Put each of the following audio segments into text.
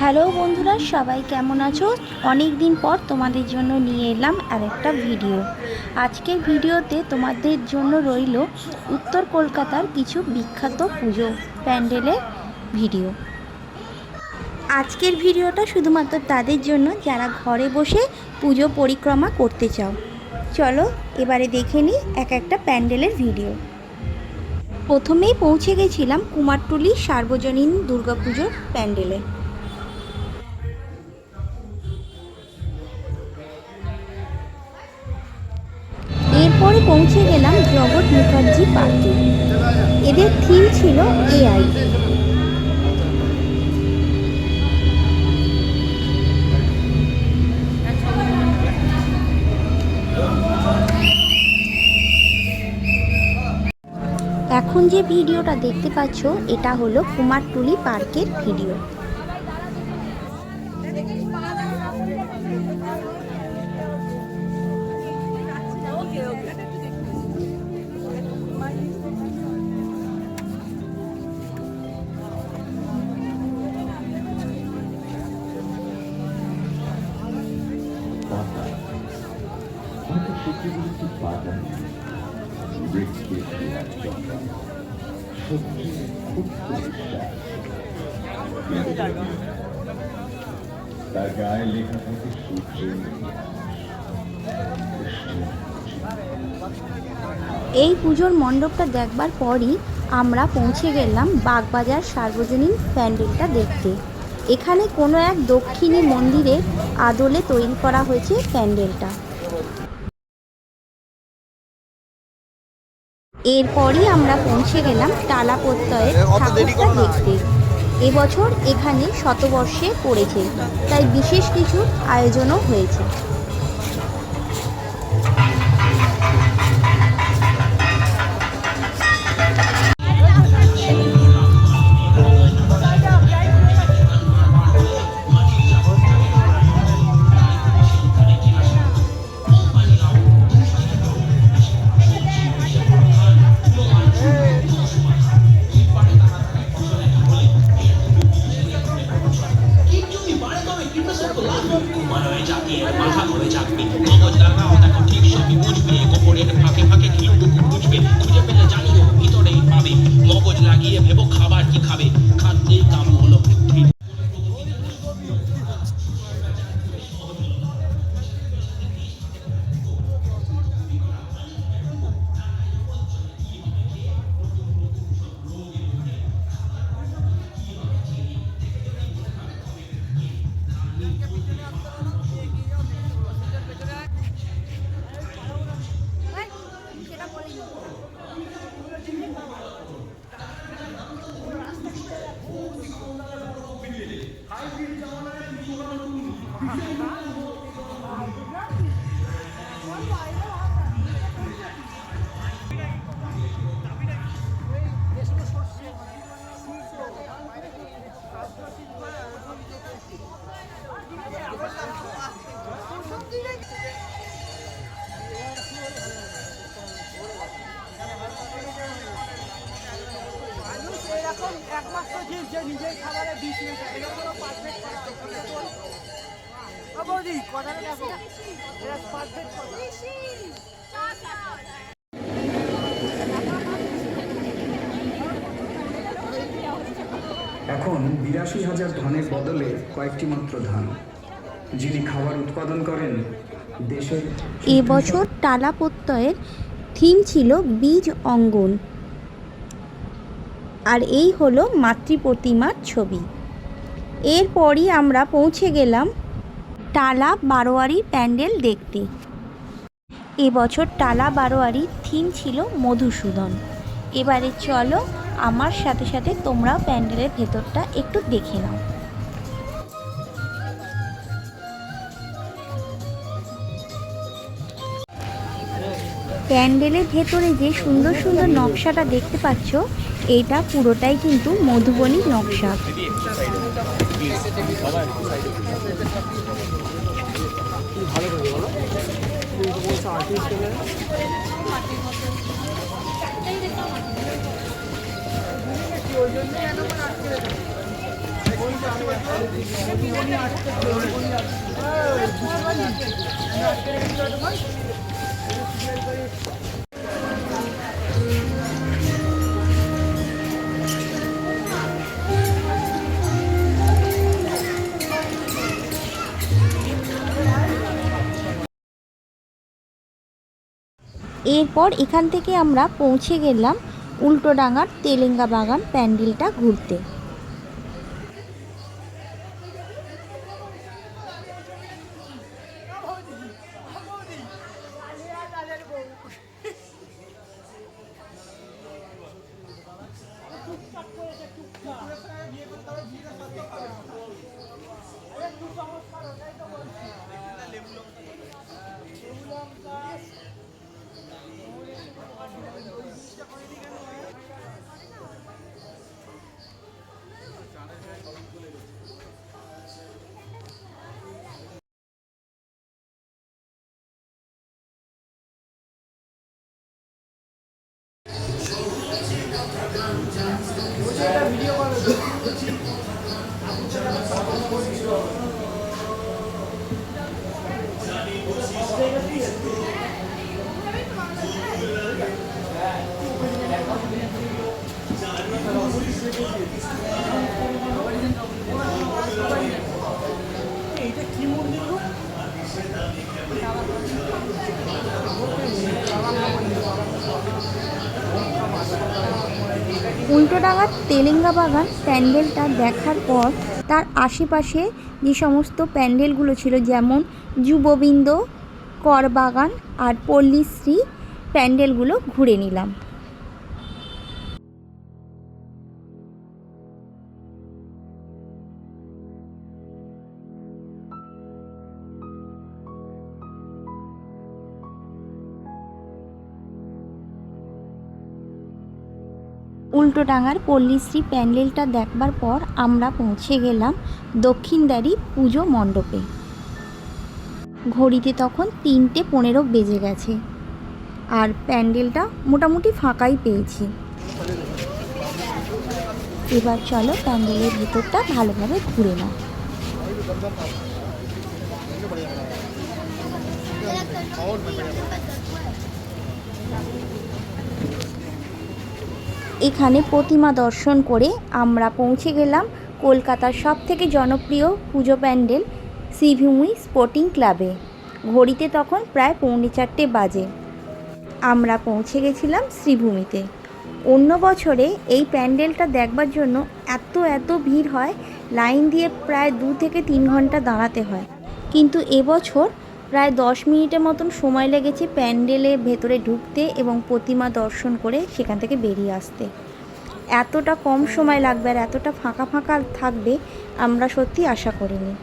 Hello বন্ধুরা, সবাই কেমন আছো? অনেক দিন পর তোমাদের জন্য নিয়ে এলাম আরেকটা ভিডিও। আজকের ভিডিওতে তোমাদের জন্য রইল উত্তর কলকাতার কিছু বিখ্যাত পুজো প্যান্ডেলের ভিডিও। আজকের ভিডিওটা শুধুমাত্র তাদের জন্য যারা ঘরে বসে পুজো পরিক্রমা করতে চাও। চলো এবারে দেখে নিই এক একটা প্যান্ডেলের ভিডিও। প্রথমেই পৌঁছে গেছিলাম কুমারটুলি সার্বজনীন দুর্গাপুজোর প্যান্ডেলে। এরপরে পৌঁছে গেলাম জগৎ মুখার্জি পার্কে। এদের থিম ছিল এআই। এখন যে ভিডিওটা দেখতে পাচ্ছ এটা হলো কুমারটুলি পার্কের ভিডিও। তার গায়ে লেখা থাকে সূর্যের। এই পুজোর মণ্ডপটা দেখবার পরই আমরা পৌঁছে গেলাম বাগবাজার সার্বজনীন প্যান্ডেলটা দেখতে। এখানে কোনো এক দক্ষিণী মন্দিরের আদলে তৈরি করা হয়েছে প্যান্ডেলটা। এরপরই আমরা পৌঁছে গেলাম টালা প্রত্যয়ের ঠাকুরটা দেখতে। এবছর এখানে শতবর্ষে পড়েছে, তাই বিশেষ কিছু আয়োজনও হয়েছে। একমাত্র জিনিস যে নিজের খাবারে বিষ মেশে এরকম পারফেক্ট বৌদি কথাটা দেখো পারফেক্ট। এখন ৮২,০০০ ধানের বদলে কয়েকটি মাত্র ধান, যিনি খাবার উৎপাদন করেন দেশের। এবছর টালা প্রত্যয়ের থিম ছিল বীজ অঙ্গন, আর এই হলো মাতৃ প্রতিমার ছবি। এরপরই আমরা পৌঁছে গেলাম টালা বারোয়ারি প্যান্ডেল দেখতে। এবছর টালা বারোয়ারির থিম ছিল মধুসূদন। এবারে চলো আমার সাথে সাথে তোমরাও প্যান্ডেলের ভেতরটা একটু দেখে নাও। প্যান্ডেলের ভেতরে যে সুন্দর সুন্দর নকশাটা দেখতে পাচ্ছ, এটা পুরোটাই কিন্তু মধুবনী নকশা। এরপর এখান থেকে আমরা পৌঁছে গেলাম উল্টোডাঙার তেলেঙ্গা বাগান প্যান্ডেলটা ঘুরতে। উল্টোডাঙার তেলেঙ্গা বাগান প্যান্ডেলটা দেখার পর তার আশেপাশে যে সমস্ত প্যান্ডেলগুলো ছিল, যেমন যুববৃন্দ, করবাগান আর পল্লীশ্রী প্যান্ডেলগুলো ঘুরে নিলাম। উল্টোডাঙার পল্লীশ্রী প্যান্ডেলটা দেখবার পর আমরা পৌঁছে গেলাম দক্ষিণদ্বারী পুজো মণ্ডপে। ঘড়িতে তখন 3:15 বেজে গেছে আর প্যান্ডেলটা মোটামুটি ফাঁকাই পেয়েছি। এবার চলো প্যান্ডেলের ভিতরটা ভালোভাবে ঘুরে নাও। এখানে প্রতিমা দর্শন করে আমরা পৌঁছে গেলাম কলকাতার সবথেকে জনপ্রিয় পুজো প্যান্ডেল শ্রীভূমি স্পোর্টিং ক্লাবে। ঘড়িতে তখন প্রায় 3:45 বাজে। আমরা পৌঁছে গেছিলাম শ্রীভূমিতে। অন্য বছরে এই প্যান্ডেলটা দেখবার জন্য এত ভিড় হয়, লাইন দিয়ে প্রায় 2 থেকে 3 ঘন্টা দাঁড়াতে হয়, কিন্তু এবছর প্রায় 10 মিনিটের মতন সময় লেগেছে প্যান্ডেলের ভেতরে ঢুকতে এবং প্রতিমা দর্শন করে সেখান থেকে বেরিয়ে আসতে। এতটা কম সময় লাগবে আর এতটা ফাঁকা ফাঁকা থাকবে আমরা সত্যি আশা করিনি।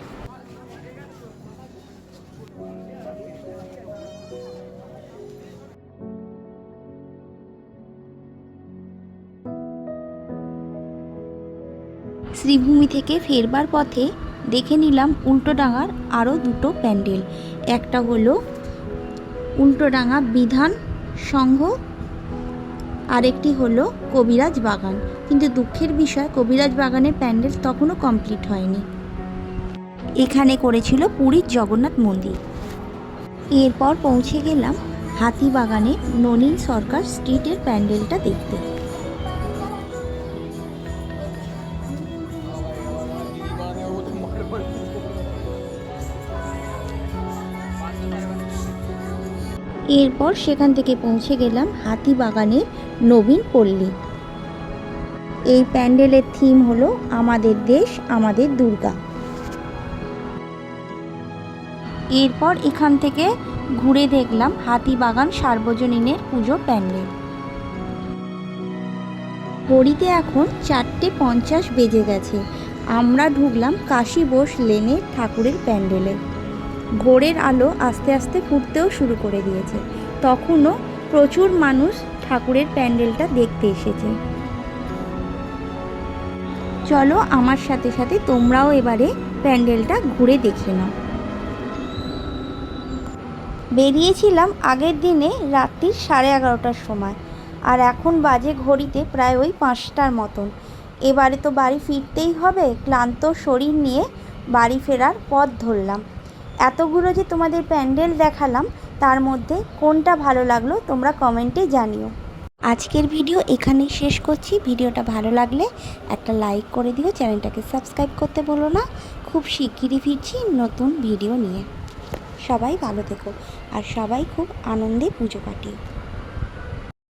শ্রীভূমি থেকে ফেরবার পথে দেখে নিলাম উল্টোডাঙার আরও 2টো প্যান্ডেল। একটা হলো উল্টোডাঙা বিধান সংঘ, আরেকটি হলো কবিরাজ বাগান। কিন্তু দুঃখের বিষয় কবিরাজ বাগানের প্যান্ডেল তখনও কমপ্লিট হয়নি। এখানে করেছিল পুরীর জগন্নাথ মন্দির। এরপর পৌঁছে গেলাম হাতিবাগানের নলিন সরকার স্ট্রিটের প্যান্ডেলটা দেখতে। এরপর সেখান থেকে পৌঁছে গেলাম হাতিবাগানের নবীন পল্লী। এই প্যান্ডেলের থিম হলো আমাদের দেশ আমাদের দুর্গা। এরপর এখান থেকে ঘুরে দেখলাম হাতিবাগান সার্বজনীনের পুজো প্যান্ডেল। ঘড়িতে এখন 4:50 বেজে গেছে। আমরা ঢুকলাম কাশী বোস লেনের ঠাকুরের প্যান্ডেলে। ভোরের আলো আস্তে আস্তে ফুটতেও শুরু করে দিয়েছে। তখনও প্রচুর মানুষ ঠাকুরের প্যান্ডেলটা দেখতে এসেছে। চলো আমার সাথে সাথে তোমরাও এবারে প্যান্ডেলটা ঘুরে দেখে নাও। বেরিয়েছিলাম আগের দিনে রাত্রি 11:30টার সময়, আর এখন বাজে ঘড়িতে প্রায় ওই 5টার মতন। এবারে তো বাড়ি ফিরতেই হবে, ক্লান্ত শরীর নিয়ে বাড়ি ফেরার পথ ধরলাম। এতগুলো যে তোমাদের প্যান্ডেল দেখালাম, তার মধ্যে কোনটা ভালো লাগলো তোমরা কমেন্টে জানিও। আজকের ভিডিও এখানেই শেষ করছি। ভিডিওটা ভালো লাগলে একটা লাইক করে দিও, চ্যানেলটাকে সাবস্ক্রাইব করতে বলো না। খুব শিগগিরই ফিরছি নতুন ভিডিও নিয়ে। সবাই ভালো থেকো আর সবাই খুব আনন্দে পুজো কাটিও।